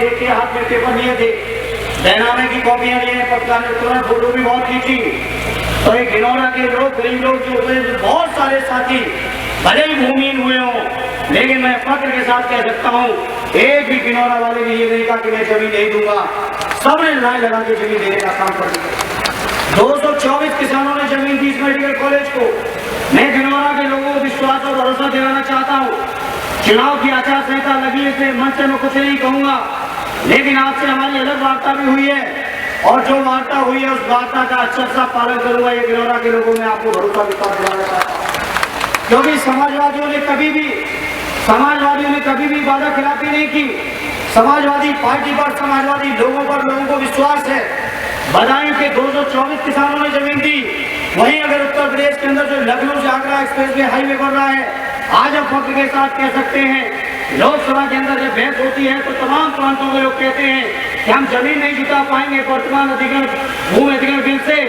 एक के हाथ में पेपर लिए थे, बहनामे की कॉपियां लिए, पत्रकार ने तुरंत फोटो भी बहुत खींची। तो एक गिनौरा के लोग, गरीब लोग जो हुए, बहुत सारे साथी भले ही भूमिहीन हुए हों, लेकिन मैं फख्र के साथ कह सकता हूँ एक भी गिनौरा वाले ने ये नहीं कहा कि मैं जमीन नहीं दूंगा। सबने लड़ाई लगा के जमीन देने का काम कर दिया। 224 किसानों ने जमीन दी इस मेडिकल कॉलेज को। मैं गिनौरा के लोगों को विश्वास और भरोसा दिलाना चाहता हूँ। चुनाव की आचार संहिता लगी है, इसलिए मंच में कुछ नहीं कहूंगा, लेकिन आपसे हमारी अलग वार्ता भी हुई है और जो वार्ता हुई है उस वार्ता का अच्छा सा पालन करूंगा। ये गिनौरा के लोगों में आपको भरोसा विश्वास दिलाना चाहता हूँ, क्योंकि समाजवादियों ने कभी भी वादा खिलाफी नहीं की। समाजवादी पार्टी पर, समाजवादी लोगों पर लोगों को विश्वास है। बदायूं के 224 किसानों ने जमीन दी। वहीं अगर उत्तर प्रदेश के अंदर जो लखनऊ से आगरा एक्सप्रेस वे हाईवे बन रहा है, आज हम फख्र के साथ कह सकते हैं लोकसभा के अंदर जब बहस होती है तो तमाम प्रांतों के लोग कहते हैं कि हम जमीन नहीं जुटा पाएंगे वर्तमान अधिग्रहण भूमि अधिग्रहण बिल से।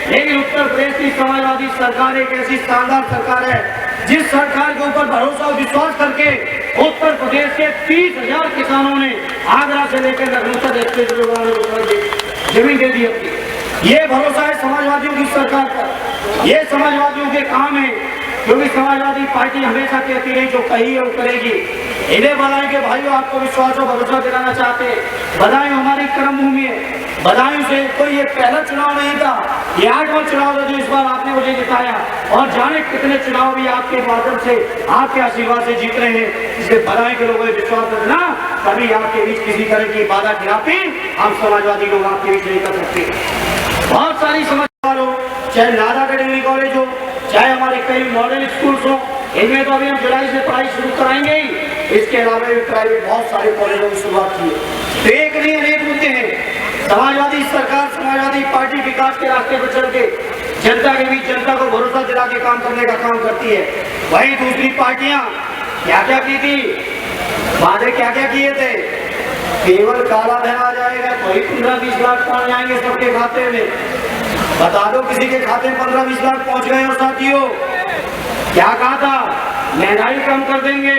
लेकिन उत्तर प्रदेश की समाजवादी सरकार एक ऐसी शानदार सरकार है जिस सरकार के ऊपर भरोसा और विश्वास करके उत्तर प्रदेश के 30,000 किसानों ने आगरा से लेकर लखनऊ तक एक्सप्रेस जमीन दे दी अपनी। ये भरोसा है समाजवादियों की सरकार पर, ये समाजवादियों के काम है, क्योंकि समाजवादी पार्टी हमेशा कहती रही जो कही है वो करेगी। इन्हें बदायूं के भाइयों आपको विश्वास और भरोसा दिलाना चाहते हैं। बदायूं हमारी कर्म भूमि है। बदायूं से कोई ये पहला चुनाव नहीं था, ये 8वां चुनाव है जो इस बार आपने मुझे जिताया, और जाने कितने चुनाव भी आपके माध्यम से, आपके आशीर्वाद से जीत रहे हैं। इसलिए बदायूं के लोगों ने विश्वास रखना, कभी आपके बीच किसी तरह की बाधा खिलाफी हम समाजवादी लोग आपके बीच नहीं कर सकते। बहुत सारी समस्या हो, चाहे नादा का डिग्री कॉलेज हो, चाहे हमारे कई मॉडल स्कूल्स हो, इनमें तो अभी हम जुलाई से पढ़ाई शुरू कराएंगे ही। इसके अलावा भी प्राइवेट बहुत सारे कॉलेजों की शुरुआत की है। तो एक नहीं अनेक मुद्दे हैं। समाजवादी सरकार, समाजवादी पार्टी विकास के रास्ते पर चल के जनता के बीच जनता को भरोसा दिला के काम करने का काम करती है। वही दूसरी पार्टियां क्या क्या की थी, वादे क्या क्या किए थे, केवल काला धन आ जाएगा तो ही 15-20 लाख पहुंच जाएंगे सबके खाते में। बता दो किसी के खाते में 15-20 लाख पहुंच गए। और साथियों क्या कहा था, महंगाई कम कर देंगे।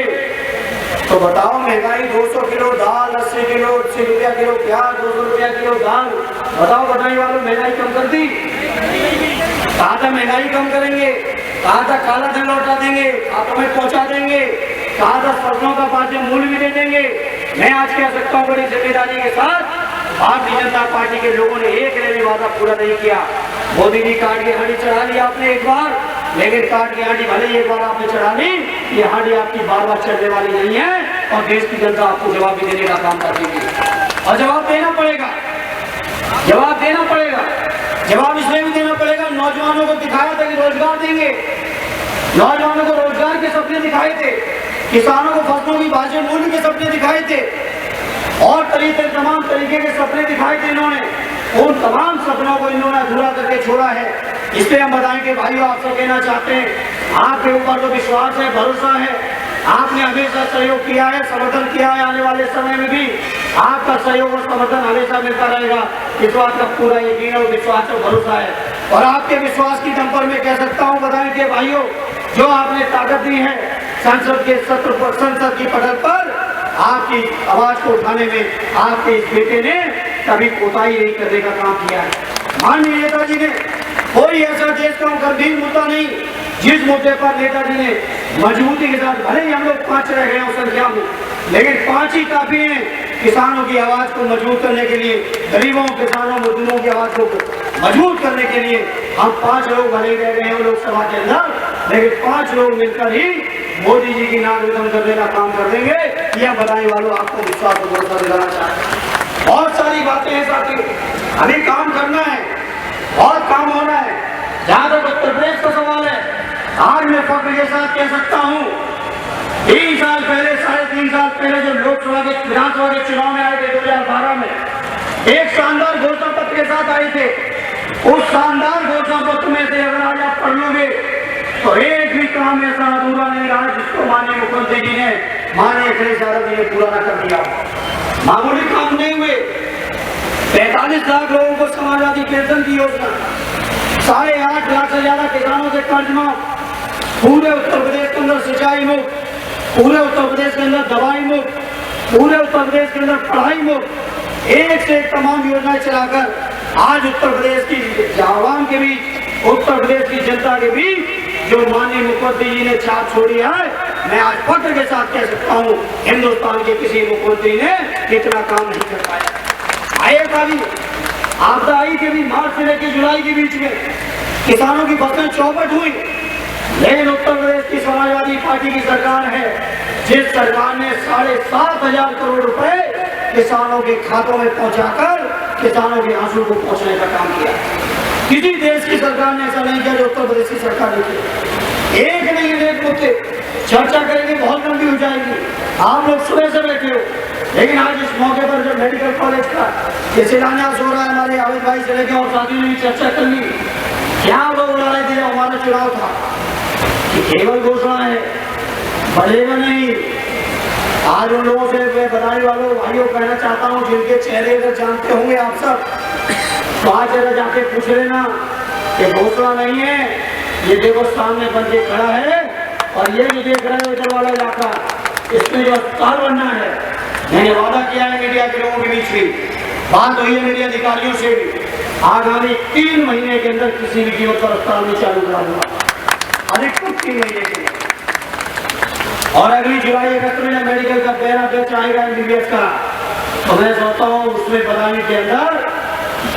तो बताओ महंगाई 200 किलो दाल, 80 किलो 80 रुपया किलो प्याज, 200 रुपया किलो दाल, बताओ बधाई वालों महंगाई कम कर दी। कहा था महंगाई कम करेंगे, कहा था काला धन लौटा देंगे, खातों में पहुंचा देंगे, कहा था फसलों का वाजिब मूल्य भी दे देंगे। मैं आज कह सकता हूँ बड़ी जिम्मेदारी के साथ भारतीय जनता पार्टी के लोगों ने एक रैली वादा पूरा नहीं किया। मोदी जी काट की हांडी चढ़ा ली आपने एक बार, लेकिन काट की हांडी भले ही एक बार आपने चढ़ा ली, ये हांडी आपकी बार बार चढ़ने वाली नहीं है, और देश की जनता आपको जवाब भी देने का काम कर देगी। और जवाब देना पड़ेगा, जवाब देना पड़ेगा। जवाब इसलिए भी देना पड़ेगा, नौजवानों को दिखाया था कि रोजगार देंगे, नौजवानों को रोजगार के सपने दिखाए थे, किसानों को फसलों की वाजिब मूल्य के सपने दिखाए थे, और तमाम तरीके के सपने दिखाए थे इन्होंने। उन तमाम सपनों को इन्होंने अधूरा करके छोड़ा है। इसलिए हम बधाई के भाइयों आपसे कहना चाहते हैं, आपके ऊपर तो विश्वास है, भरोसा है, आपने हमेशा सहयोग किया है, समर्थन किया है, आने वाले समय में भी आपका सहयोग और समर्थन हमेशा मिलता रहेगा। इस बात का पूरा यकीन और विश्वास और भरोसा है। और आपके विश्वास की दम पर मैं कह सकता हूँ बधाई के भाइयों, जो आपने ताकत दी है संसद के सत्र पर, संसद की पटल पर आपकी आवाज को उठाने में आपके इस बेटे ने कभी कोताही नहीं करने का काम किया है। माननीय नेताजी ने कोई ऐसा देश का गंभीर मुद्दा नहीं जिस मुद्दे पर नेताजी ने मजबूती के साथ, भले ही हम लोग 5 रह गए हैं संख्या में, लेकिन 5 ही काफी है किसानों की आवाज को मजबूत करने के लिए, गरीबों, किसानों, मजदूरों की आवाज को मजबूत करने के लिए। हम 5 लोग भले ही रह गए हैं लोकसभा के अंदर, लेकिन 5 लोग मिलकर ही मोदी जी की नाक निधन करने का काम कर देंगे। यह बधाई वालों आपको विश्वास और भरोसा दिलाना चाहते हैं। बहुत सारी बातें हैं साथियों, हमें काम करना है, बहुत काम होना है। जहां तक उत्तर प्रदेश का सवाल है, आज मैं फख्र के साथ कह सकता हूँ 3 साल पहले, 3.5 साल पहले जो लोकसभा के, विधानसभा के चुनाव में आए थे 2012 में, एक शानदार घोषणा पत्र के साथ आए थे। उस शानदार घोषणा पत्र में से अगर आज आप पढ़ लोगे तो एक भी काम ऐसा अधूरा नहीं रहा जिसको माननीय मुख्यमंत्री जी ने, माननीय अखिलेश यादव जी ने पूरा न कर दिया। मामूली काम नहीं हुए। 45 लाख लोगों को समाजवादी पेंशन की योजना, 8.5 लाख से ज्यादा किसानों से कर्ज माफ, पूरे उत्तर प्रदेश के अंदर सिंचाई मुक्त, पूरे उत्तर प्रदेश के अंदर दवाई मुक्त, पूरे उत्तर प्रदेश के अंदर पढ़ाई उन्मुख एक से एक तमाम योजनाएं चलाकर आज उत्तर प्रदेश की आवाम के बीच, उत्तर प्रदेश की जनता के बीच जो माननीय मुख्यमंत्री जी ने छाप छोड़ी है, मैं आज फख्र के साथ कह सकता हूँ हिंदुस्तान के किसी मुख्यमंत्री ने इतना काम नहीं कर पाया। आए था भी आपदा आई थी, मार्च से लेकर जुलाई के बीच में किसानों की फसलें चौपट हुई, लेकिन उत्तर प्रदेश की समाजवादी पार्टी की सरकार है जिस सरकार ने 7,500 करोड़ रुपए किसानों के खातों में पहुंचाकर किसानों के आंसू को पहुंचने का काम किया। किसी देश की सरकार ने ऐसा नहीं किया जो उत्तर प्रदेश की सरकार ने किया। एक नहीं एक मुद्दे चर्चा करेंगे, बहुत लंबी हो जाएगी, आप लोग सुबह से बैठे हो, लेकिन आज इस मौके पर जो मेडिकल कॉलेज का ये शिलान्यास हो रहा है, हमारे आवेद भाई से लेकर और साथियों ने भी चर्चा कर ली। क्या लोग उड़ा रहे थे, हमारा चुनाव था कि केवल घोषणा है, बढ़ेगा नहीं। आज उन लोगों से मैं बधाई वालों भाइयों कहना चाहता हूँ जिनके चेहरे अगर जानते होंगे आप सब, तो आज जरा जाके पूछ लेना कि घोषणा नहीं है, ये देखो सामने बन के खड़ा है और ये भी देख रहे हो इधर वाला इलाका, इसमें जो अस्पताल बनना है, मैंने वादा किया है मीडिया के लोगों के बीच भी, बात हुई है मेरे अधिकारियों से भी, आगामी 3 महीने के अंदर किसी भी कीमत पर अस्पताल में चालू करा दूंगा, अधिकतम 3 महीने के लिए। और अगली जुलाई अगस्त में जब मेडिकल का पहला बैच आएगा एमबीबीएस का, तो मैं सोचता हूँ उसमें बनाने के अंदर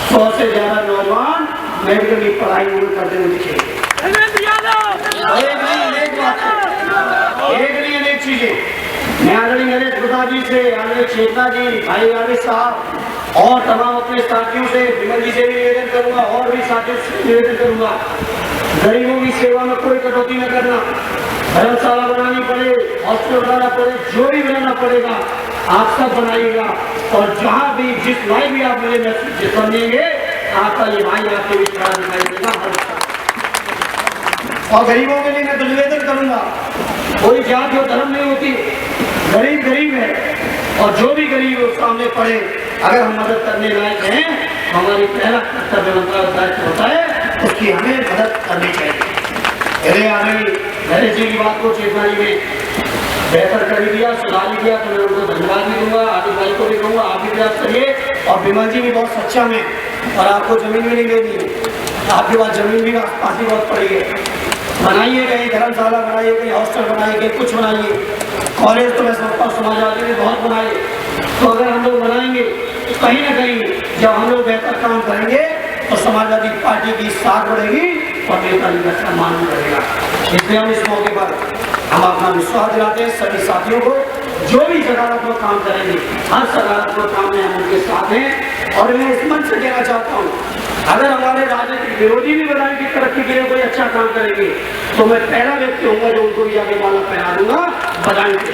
100 से ज्यादा नौजवान मेडिकल की पढ़ाई करते हुए दिखेंगे। एक नहीं अनेक चीजें मैं आदरणीय नरेश प्रसाद जी से, आदरणीय चेतना जी, भाई आरिफ साहब और तमाम अपने साथियों से, विमल जी से भी निवेदन करूंगा और भी साथियों से निवेदन करूंगा, गरीबों की सेवा में कोई कटौती न करना, धर्मशाला बनानी पड़े, हॉस्पिटल बनाना पड़े, जो भी बनाना पड़ेगा आप सब बनाइएगा, और जहां भी जिस भाई भी आप मुझे समझेंगे आपका ये भाई आपके बीच खड़ा दिखाई देगा। और गरीबों के लिए मैं तो निवेदन करूंगा, कोई जाति और धर्म नहीं होती, गरीब गरीब है, और जो भी गरीब है सामने पड़े, अगर हम मदद करने लायक हैं, हमारी पहला कर्तव्य दायित्व होता है उसकी हमें मदद करनी चाहिए। नरेश जी की बात को चेतना जी ने बेहतर कर दिया, सुधार दिया, तो मैं उनको धन्यवाद भी दूंगा, आदित्य भाई को भी दूंगा, आप भी प्रयास करिए, और विमल जी भी बहुत सच्चा में, और आपको जमीन भी नहीं देनी है, आपके पास जमीन भी आसपास ही बहुत पड़ी है, बनाइए, कहीं धर्मशाला बनाइए, कहीं हॉस्टल बनाइए, कहीं कुछ बनाइए, कॉलेज तो मैं समझता हूँ समाजवादी ने बहुत बनाए, तो अगर हम लोग बनाएंगे तो कहीं ना कहीं जब हम लोग बेहतर काम करेंगे तो समाजवादी पार्टी की साख बढ़ेगी और नेताजी का सम्मान भी बढ़ेगा। इसलिए हम इस मौके पर हम अपना विश्वास दिलाते हैं सभी साथियों को, जो भी सकारात्मक काम करेंगे, हर सकारात्मक काम में हम उनके साथ हैं। और मैं इस मंच से कहना चाहता हूँ, अगर हमारे राजनीतिक विरोधी भी बधाई की तरक्की के लिए कोई अच्छा काम करेंगे तो मैं पहला व्यक्ति होऊंगा जो उनको भी जाके माला पहना दूंगा बधाई के।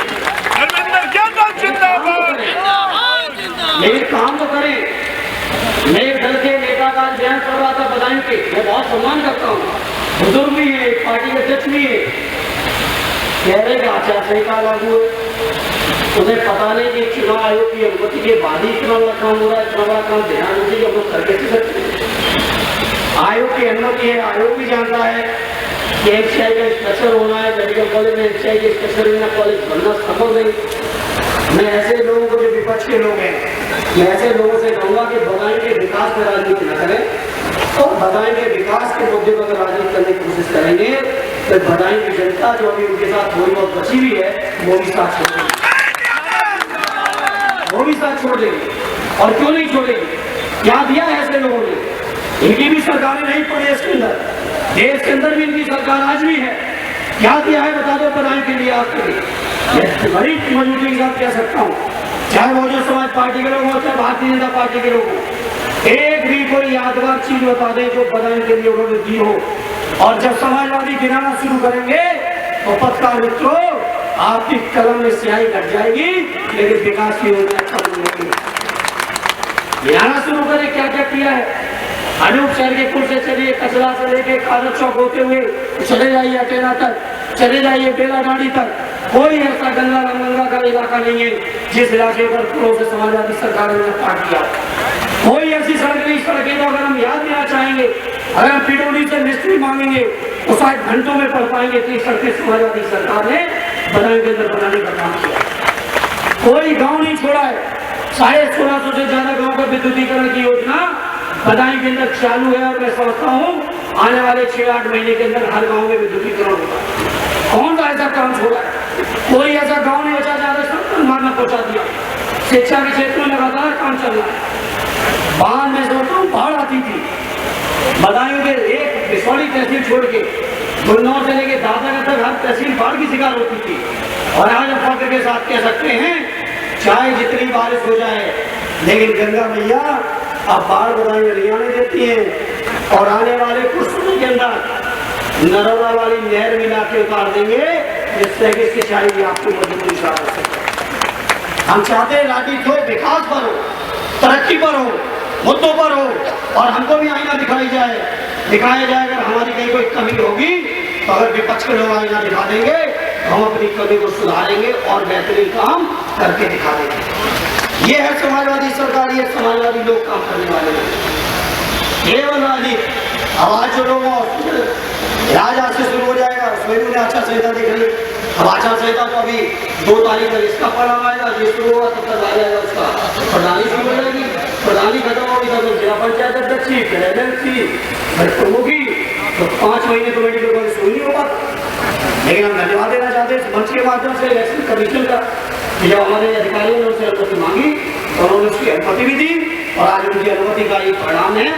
लेकिन काम तो करें। मेरे दल के नेता का बयान कर रहा था बधाई के, मैं बहुत सम्मान करता हूँ, बुजुर्ग भी है, पार्टी के अध्यक्ष भी है, कह रहे कि आचार संहिता लागू है, उन्हें पता नहीं कि चुनाव आयोग की अनुमति के बाद ही इतना बड़ा काम हो रहा है, इतना बड़ा काम ध्यान दीजिए कि हम लोग करके सकते हैं। आयोग की अनुमति है, आयोग भी जानता है कि एफसीआई का स्ट्रक्चर होना है, मेडिकल कॉलेज में एफसीआई के स्ट्रक्चर बिना कॉलेज बनना संभव नहीं। मैं ऐसे लोगों को जो विपक्ष के लोग हैं, मैं ऐसे लोगों से कहूँगा कि बदायूं के विकास में राजनीति न करें, और बदायूं के विकास के मुद्दे पर अगर राजनीति करने की कोशिश करेंगे तो बदायूं की जनता जो अभी उनके साथ थोड़ी बहुत बची हुई है वो भी साथ छोड़ देगी, वो भी साथ छोड़ देगी। और क्यों नहीं छोड़ेगी? क्या दिया है ऐसे लोगों ने? इनकी भी सरकारें नहीं पड़ी इसके अंदर, देश के अंदर भी इनकी सरकार आज भी है, क्या दिया है बता दो बदायूं के लिए, आपके लिए बड़ी मजबूती के साथ कह सकता हूँ, चाहे बहुजन समाज पार्टी के लोग हो, चाहे भारतीय जनता पार्टी के लोग हो, एक भी कोई यादगार चीज बता दें जो बदायूं के लिए उन्होंने दी हो। और जब समाजवादी गिनाना शुरू करेंगे तो पत्रकार मित्रों आपकी कलम में स्याही कट जाएगी, लेकिन विकास की योजना कम होगी। गिनाना शुरू करें क्या क्या किया है। अनूप शहर के पुल से चलिए, कचरा से लेके कागज चौक होते हुए चले जाइए अटेना तक, चले जाइए बेलाडांडी तक, कोई ऐसा गंगा का इलाका नहीं है जिस इलाके पर पुलों से समाजवादी सरकार ने पार किया। कोई ऐसी सड़क नहीं, सड़कें तो अगर हम याद देना चाहेंगे, अगर हम पीडब्ल्यूडी से मिस्त्री मांगेंगे तो शायद घंटों में पढ़ पाएंगे कि सड़कें समाजवादी सरकार ने बदायूं के अंदर बनाने का काम किया। कोई गांव नहीं छोड़ा है, 1650 से ज्यादा गाँव का विद्युतीकरण की योजना बदायूं के अंदर चालू है और मैं समझता हूँ आने वाले 6-8 महीने के अंदर हर गांव में विद्युतीकरण होगा। कौन सा ऐसा काम छोड़ा है? कोई ऐसा गांव नहीं बचा जहाँ तक मारना पहुंचा दिया। शिक्षा के क्षेत्र में लगातार काम चल रहा है। बाढ़ में सोचता हूँ बाढ़ आती थी बदायूं के एक बिसौड़ी तहसील छोड़ के गुन्नौर से लेके दादागढ़ तक हर तहसील बाढ़ की शिकार होती थी। और आज हम फख्र के साथ कह सकते हैं चाहे जितनी बारिश हो जाए लेकिन गंगा मैया अब बाढ़ बदायूं में नहीं आने देती है और आने वाले कुछ समय के अंदर नर्मदा वाली नहर मिला के उतार देंगे जिससे कि सिंचाई भी आपको मजबूरी कर सके। हम चाहते हैं लाठी ठोक विकास पर हो, तरक्की पर हो, मुद्दों पर हो और हमको भी आईना दिखाया जाए। अगर हमारी कहीं कोई कमी होगी तो अगर विपक्ष के लोग आईना दिखा देंगे तो हम अपनी कमी को सुधारेंगे और बेहतरीन काम करके दिखा देंगे। ये है समाजवादी सरकार, ये समाजवादी लोग काम करने वाले हैं। केवल आवाज जो लोग राज आज से शुरू हो जाएगा उसमें भी उन्हें आचार संहिता दिख रही है। अब आचार संहिता तो अभी 2 तारीख तक इसका परिणाम आएगा, जो शुरू होगा तब तक आ जाएगा उसका प्रणाली शुरू हो जाएगी। प्रणाली खत्म होगी तब जिला पंचायत अध्यक्ष फिर एमएलसी फिर प्रमुखी तो 5 महीने तो मेडिकल कॉलेज शुरू नहीं होगा। लेकिन हम धन्यवाद देना चाहते हैं इस मंच के माध्यम से इलेक्शन कमीशन का कि जब हमारे अधिकारियों ने उनसे अनुमति मांगी तो उन्होंने उसकी अनुमति भी दी और आज उनकी अनुमति का ये परिणाम है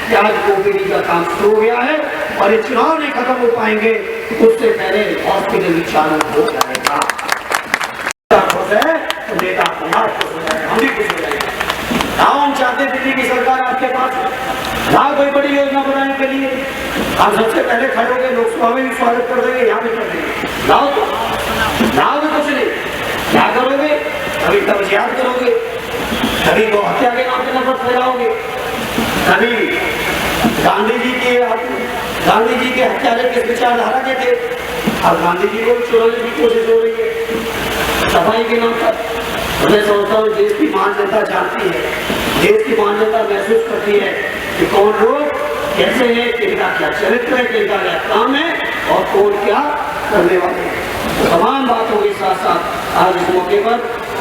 कि आज ओपीडी का काम शुरू हो गया है और ये चुनाव नहीं खत्म हो पाएंगे उससे पहले हॉस्पिटल भी चालू हो जाएगा। खुश है तो नेता हमारा खुश हो जाएगा, हम भी खुश हो जाएंगे। हम चाहते दिल्ली की सरकार आपके पास ना कोई बड़ी योजना बनाने के लिए हम सबसे पहले खड़े होंगे, लोकसभा में भी स्वागत कर देंगे, यहाँ भी कर देंगे। लाओ तो कुछ नहीं, क्या करोगे? कभी कब्जियात करोगे, कभी गौ हत्या के नाम पे नफरत फैलाओगे, कभी गांधी जी के हत्यारे के विचारधारा के थे अब गांधी जी को चुराने की कोशिश हो रही है सफाई के नाम पर। मैं सोचता हूँ देश की मान जनता जानती है, देश की मान जनता महसूस करती है कि कौन लोग कैसे हैं, किनका क्या चरित्र है, किनका क्या काम है और कौन क्या करने वाले हैं। तमाम बातों के साथ साथ आज इस मौके पर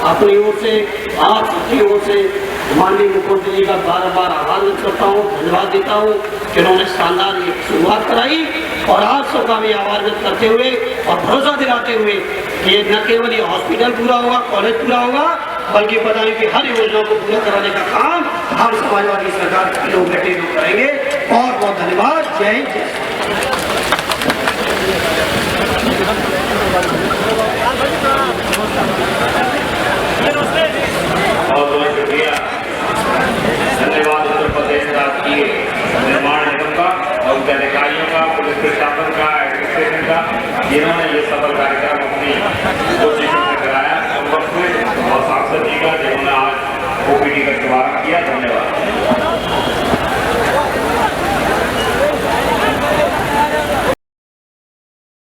अपनी ओर से आप सबकी ओर से माननीय मुख्यमंत्री जी का बार आभार व्यक्त करता हूँ, धन्यवाद देता हूँ कि उन्होंने शानदार ये शुरुआत कराई और आप सबका भी आभार व्यक्त करते हुए और भरोसा दिलाते हुए कि न केवल ये हॉस्पिटल पूरा होगा, कॉलेज पूरा होगा बल्कि बदायूं की हर योजना को पूरा कराने का काम हम समाजवादी सरकार के लोग बैठे लोग करेंगे। बहुत बहुत धन्यवाद। जय हिंद। बहुत बहुत शुक्रिया, धन्यवाद उत्तर प्रदेश राज्य निर्माण निगम का और उनके अधिकारियों का, पुलिस प्रशासन का, एडमिनिस्ट्रेशन का, जिन्होंने ये सफल कार्यक्रम अपनी कोशिश